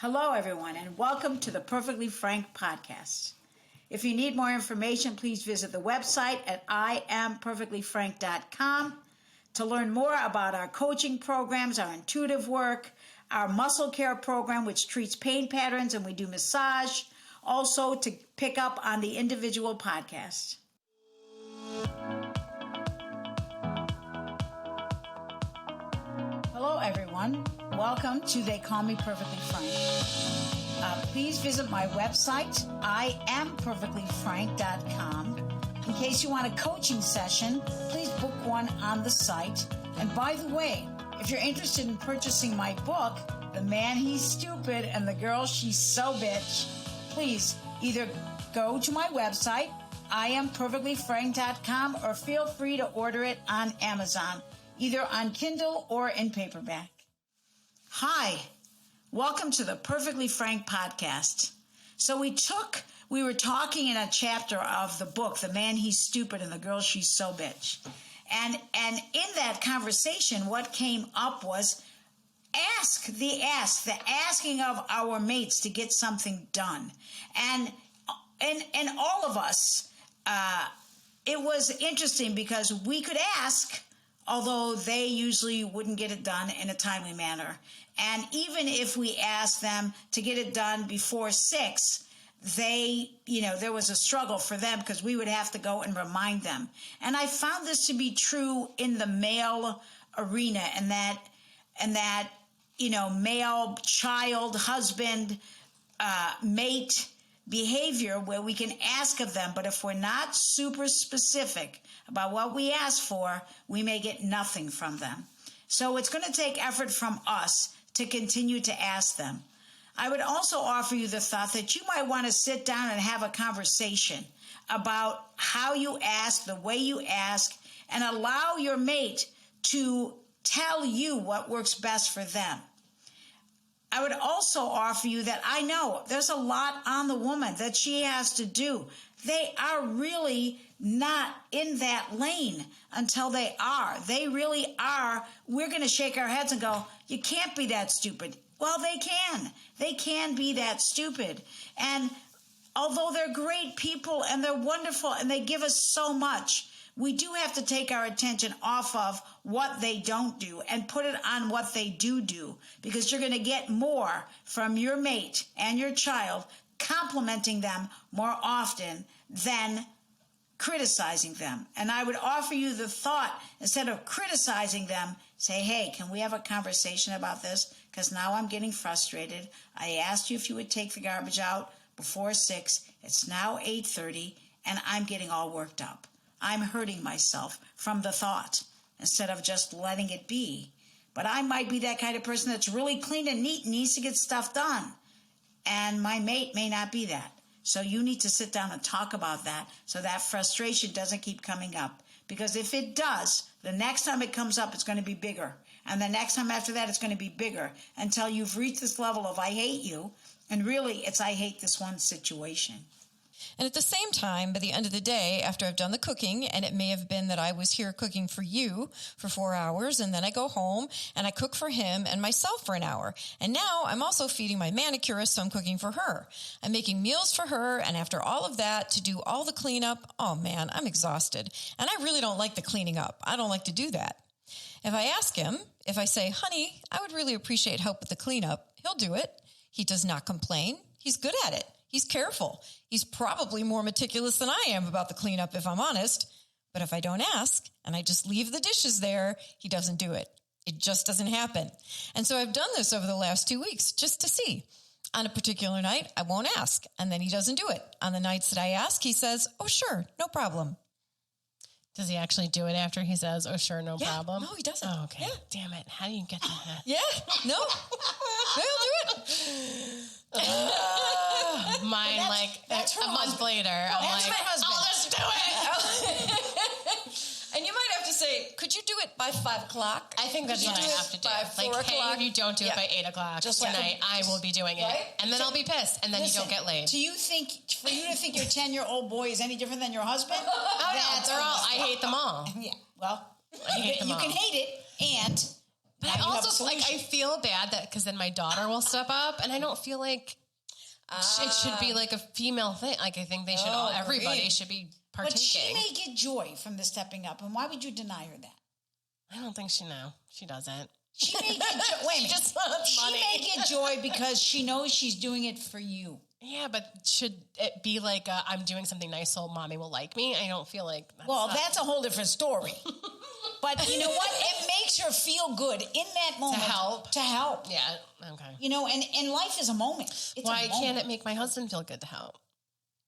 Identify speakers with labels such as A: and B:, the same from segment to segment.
A: Hello, everyone, and welcome to the Perfectly Frank podcast. If you need more information, please visit the website at imperfectlyfrank.com to learn more about our coaching programs, our intuitive work, our muscle care program, which treats pain patterns, and we do massage. Also, to pick up on the individual podcast. Hello, everyone. Welcome to They Call Me Perfectly Frank. Please visit my website, imperfectlyfrank.com. In case you want a coaching session, please book one on the site. And by the way, if you're interested in purchasing my book, The Man He's Stupid and the Girl She's So Bitch, please either go to my website, imperfectlyfrank.com, or feel free to order it on Amazon, either on Kindle or in paperback. Hi, welcome to the Perfectly Frank podcast. So we were talking in a chapter of the book, The Man He's Stupid and the Girl She's So Bitch. And in that conversation, what came up was the asking of our mates to get something done. And all of us, it was interesting because we could ask, although they usually wouldn't get it done in a timely manner. And even if we asked them to get it done before 6, there was a struggle for them because we would have to go and remind them. And I found this to be true in the male arena, and that male child, husband, mate behavior where we can ask of them, but if we're not super specific about what we ask for, we may get nothing from them. So it's going to take effort from us to continue to ask them. I would also offer you the thought that you might want to sit down and have a conversation about how you ask, the way you ask, and allow your mate to tell you what works best for them. I would also offer you that I know there's a lot on the woman that she has to do. They are really not in that lane until they are. They really are. We're going to shake our heads and go, you can't be that stupid. Well, they can. They can be that stupid. And although they're great people and they're wonderful and they give us so much, we do have to take our attention off of what they don't do and put it on what they do, because you're going to get more from your mate and your child complimenting them more often than criticizing them. And I would offer you the thought, instead of criticizing them, say, hey, can we have a conversation about this? Because now I'm getting frustrated. I asked you if you would take the garbage out before 6. It's now 8:30, and I'm getting all worked up. I'm hurting myself from the thought instead of just letting it be. But I might be that kind of person that's really clean and neat and needs to get stuff done. And my mate may not be that. So you need to sit down and talk about that so that frustration doesn't keep coming up. Because if it does, the next time it comes up, it's going to be bigger. And the next time after that, it's going to be bigger until you've reached this level of I hate you. And really, it's I hate this one situation.
B: And at the same time, by the end of the day, after I've done the cooking, and it may have been that I was here cooking for you for 4 hours, and then I go home and I cook for him and myself for an hour. And now I'm also feeding my manicurist, so I'm cooking for her. I'm making meals for her, and after all of that, to do all the cleanup, oh man, I'm exhausted. And I really don't like the cleaning up. I don't like to do that. If I ask him, if I say, honey, I would really appreciate help with the cleanup, he'll do it. He does not complain. He's good at it. He's careful. He's probably more meticulous than I am about the cleanup, if I'm honest. But if I don't ask and I just leave the dishes there, he doesn't do it. It just doesn't happen. And so I've done this over the last 2 weeks just to see. On a particular night, I won't ask, and then he doesn't do it. On the nights that I ask, he says, oh, sure, no problem.
C: Does he actually do it after he says, oh, sure, no problem?
B: No, he doesn't.
C: Oh, okay.
B: Yeah.
C: Damn it. How do you get to that?
B: Yeah, no. He'll do it.
C: Mine,
A: that's her
C: a month later, I'm
A: that's
C: like,
A: my husband.
C: oh, let's do it.
B: And you might have to say, could you do it by 5 o'clock?
C: I think that's
B: Could
C: what
B: you
C: I
B: do
C: have to
B: it
C: do.
B: by 4
C: Like, hey,
B: o'clock?
C: if you don't do it by 8 o'clock
B: Just like
C: tonight, I will be doing it.
B: Right?
C: And then I'll be pissed, and then you don't get laid.
A: Do you think, for you to think your 10-year-old boy is any different than your husband?
C: Oh, no, they're all, I hate them all.
A: Yeah, well,
C: I hate them
A: you
C: all.
A: can hate it, and
C: But
A: Now
C: I
A: you have a
C: also like,
A: solution.
C: I feel bad that because then my daughter will step up, and I don't feel like it should be like a female thing. Like I think they should all, everybody
A: agreed.
C: should be
A: But she
C: partaking.
A: may get joy from the stepping up, and why would you deny her that?
C: I don't think she doesn't.
A: She may get joy. Wait a minute.
C: Just wants
A: She
C: money.
A: may get joy because she knows she's doing it for you.
C: Yeah, but should it be like I'm doing something nice so mommy will like me? I don't feel like
A: That's a whole different story. But you know what? It makes her feel good in that moment. To help.
C: Yeah, okay.
A: You know, and life is a moment. It's
C: Why
A: a moment.
C: can't it make my husband feel good to help?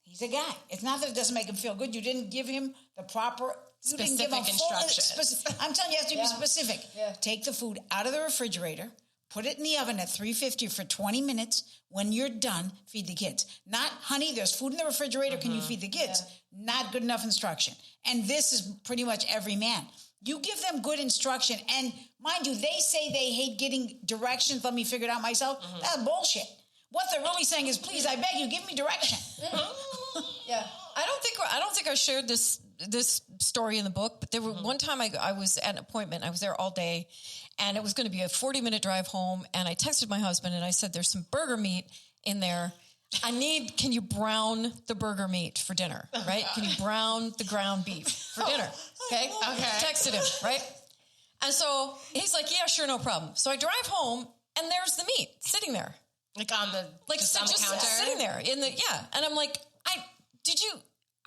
A: He's a guy. It's not that it doesn't make him feel good. You didn't give him the proper... You didn't give him
C: Specific
A: full
C: instructions.
A: I'm telling you have to be specific.
D: Yeah.
A: Take the food out of the refrigerator, put it in the oven at 350 for 20 minutes. When you're done, feed the kids. Not, honey, there's food in the refrigerator. Can you feed the kids? Not good enough instruction. And this is pretty much every man. You give them good instruction. And mind you, they say they hate getting directions. Let me figure it out myself. That's bullshit. What they're really saying is, please, I beg you, give me direction.
D: Yeah.
B: I don't think I shared this story in the book, but there were one time I was at an appointment. I was there all day, and it was going to be a 40-minute drive home. And I texted my husband and I said, "There's some burger meat in there. Can you brown the burger meat for dinner? Right? Can you brown the ground beef for dinner? Okay. Texted him, right? And so he's like, "Yeah, sure, no problem." So I drive home, and there's the meat sitting there,
C: Like on the just on the
B: just
C: counter.
B: sitting there and I'm like,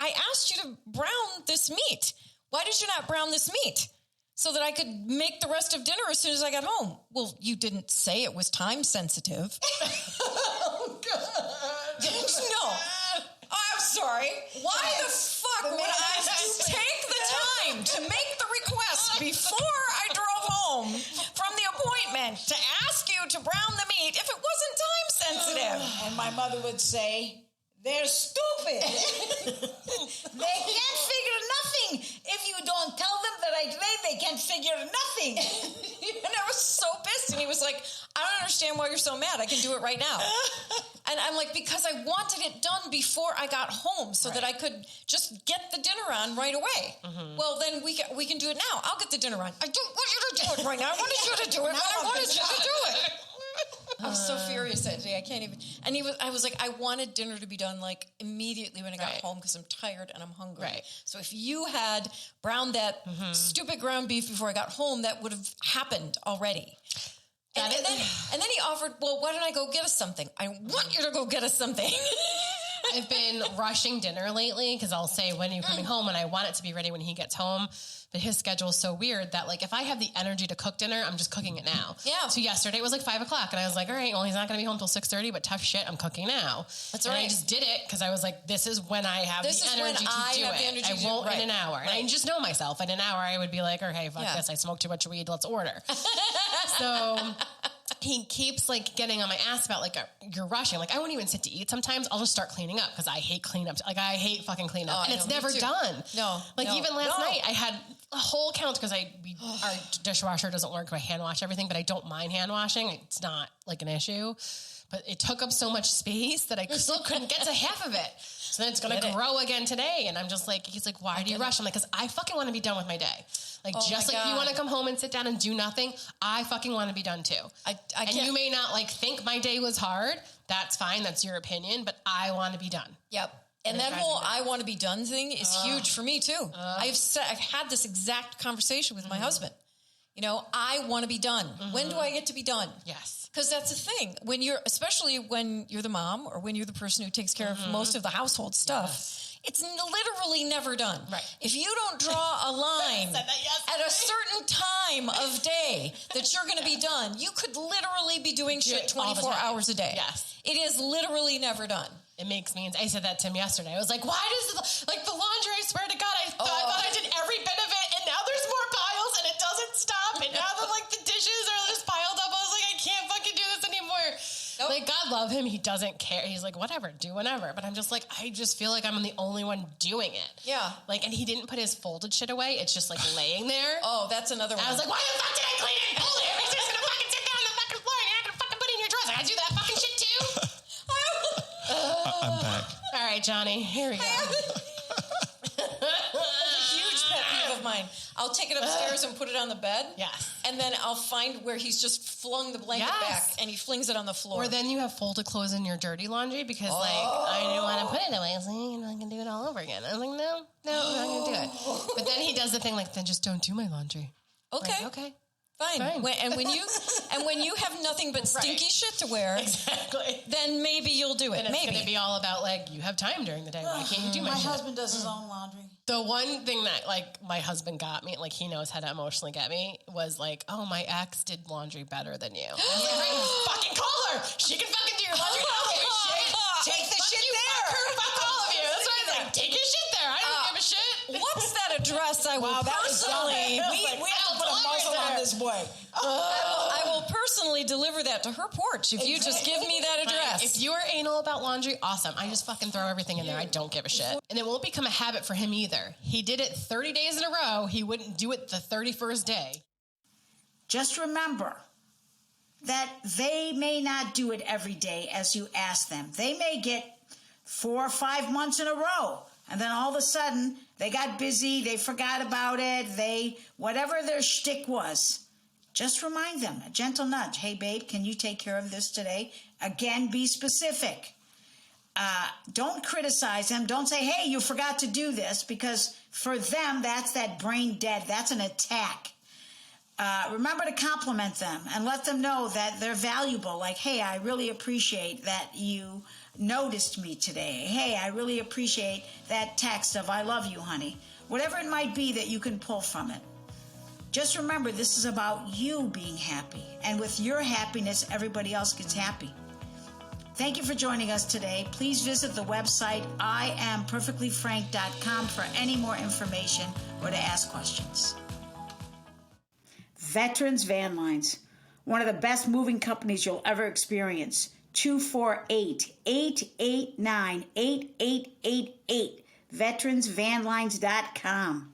B: I asked you to brown this meat. Why did you not brown this meat so that I could make the rest of dinner as soon as I got home? Well, you didn't say it was time sensitive.
C: Oh God.
B: No. I'm sorry. Why the fuck would I take the time to make the request before I drove home from the appointment to ask you to brown the meat if it wasn't time sensitive?
A: And my mother would say, they're stupid. They can't figure nothing. If you don't tell them that I played, they can't figure nothing.
B: And I was so pissed. And he was like, "I don't understand why you're so mad. I can do it right now." And I'm like, because I wanted it done before I got home so that I could just get the dinner on right away. Well, then we can do it now. I'll get the dinner on. I don't want you to do it right now. I wanted you to do it when I wanted you to do it. I was so furious that day. I can't even. And I was like, I wanted dinner to be done like immediately when I got home because I'm tired and I'm hungry.
C: Right.
B: So if you had browned that stupid ground beef before I got home, that would have happened already. And then he offered, "Well, why don't I go get us something? I want you to go get us something."
C: I've been rushing dinner lately because I'll say, "When are you coming home?" And I want it to be ready when he gets home. But his schedule is so weird that like if I have the energy to cook dinner, I'm just cooking it now.
B: Yeah.
C: So yesterday it was like 5 o'clock, and I was like, "All right, well he's not going to be home till 6:30, but tough shit, I'm cooking now."
B: That's
C: and
B: right.
C: I just did it because I was like, "This is when I have
B: This
C: the
B: is when
C: energy to
B: I
C: do
B: have
C: it.
B: the energy
C: I
B: to do
C: won't
B: it.
C: in an hour." And I just know myself. In an hour, I would be like, "Okay, fuck
B: Yeah.
C: this. I smoked too much weed. Let's order." So he keeps like getting on my ass about like you're rushing. Like I won't even sit to eat. Sometimes I'll just start cleaning up because I hate cleanup. Like I hate fucking cleanup,
B: Oh,
C: and
B: I
C: it's
B: know, me
C: never
B: too.
C: done.
B: No,
C: like
B: no,
C: even last
B: no.
C: night I had a whole count because our dishwasher doesn't work. I hand wash everything, but I don't mind hand washing. It's not like an issue, but it took up so much space that I still couldn't get to half of it. So then it's going to grow again today. And I'm just like, he's like, "Why do you rush?" I'm like, "Because I fucking want to be done with my day. Like,
B: Oh
C: just
B: my
C: like you
B: God.
C: want to come home and sit down and do nothing, I fucking want to be done too."
B: I
C: And
B: can't.
C: you may not like think my day was hard. That's fine. That's your opinion, but I want to be done.
B: Yep. And that whole "I want to be done" thing is huge for me too. I've had this exact conversation with my husband. You know, I want to be done. When do I get to be done?
C: Yes.
B: Because that's the thing. Especially when you're the mom or when you're the person who takes care of most of the household stuff, it's literally never done.
C: Right.
B: If you don't draw a line at a certain time of day that you're going to be done, you could literally be doing shit
C: all the
B: 24
C: time.
B: hours a day.
C: Yes.
B: It is literally never done.
C: It makes me, I said that to him yesterday. I was like, "Why does the laundry, I swear to God, I thought I did every bit of it, and now there's more piles, and it doesn't stop, and now the dishes are just piled up." I was like, "I can't fucking do this anymore."
B: Nope.
C: Like, God love him. He doesn't care. He's like, "Whatever, do whatever." But I'm just like, I just feel like I'm the only one doing it.
B: Yeah.
C: Like, and he didn't put his folded shit away. It's just like laying there.
B: Oh, that's another one.
C: I was like, "Why the fuck did I clean it and fold it? Everybody's just gonna fucking sit down on the fucking floor, and you're not gonna fucking put it in your drawers. I gotta do that fucking shit too."
E: I'm back.
C: All right, Johnny, here we go.
B: That's a huge pet peeve of mine. I'll take it upstairs and put it on the bed.
C: Yes.
B: and then I'll find where he's just flung the blanket back and he flings it on the floor.
C: Or then you have folded clothes in your dirty laundry because I didn't want to put it away. So I can do it all over again. I'm like, no, I'm not going to do it. But then he does the thing like, then just don't do my laundry.
B: Okay.
C: Like, okay.
B: Fine. And when you have nothing but stinky shit to wear,
C: exactly,
B: then maybe you'll do it.
C: And it's going to be all about like, you have time during the day. Why can't you do my shit?
A: My husband does his own laundry.
C: The one thing that like my husband got me, like he knows how to emotionally get me, was like, oh, my ex did laundry better than you. I was like, right, fucking call her. She can fucking do your laundry. I don't give a shit.
A: Take the shit
C: you,
A: there.
C: Fuck her. Fuck all of you. That's why I was like, take your shit there. I don't give a shit.
B: What's that address? I will personally.
A: We have to put a muzzle on this boy.
B: I will personally deliver that to her porch if you just give me that address.
C: If you're anal about laundry, awesome. I just fucking throw everything in there. I don't give a shit. And it won't become a habit for him either. He did it 30 days in a row. He wouldn't do it the 31st day.
A: Just remember that they may not do it every day as you ask them. They may get 4 or 5 months in a row. And then all of a sudden, they got busy, they forgot about it, whatever their shtick was, just remind them, a gentle nudge. Hey, babe, can you take care of this today? Again, be specific. Don't criticize them. Don't say, hey, you forgot to do this, because for them, that's that brain dead. That's an attack. Remember to compliment them and let them know that they're valuable. Like, hey, I really appreciate that you noticed me today. Hey, I really appreciate that text of I love you, honey. Whatever it might be that you can pull from it. Just remember, this is about you being happy. And with your happiness, everybody else gets happy. Thank you for joining us today. Please visit the website IamPerfectlyFrank.com for any more information or to ask questions. Veterans Van Lines, one of the best moving companies you'll ever experience. 248-889-8888. VeteransVanlines.com.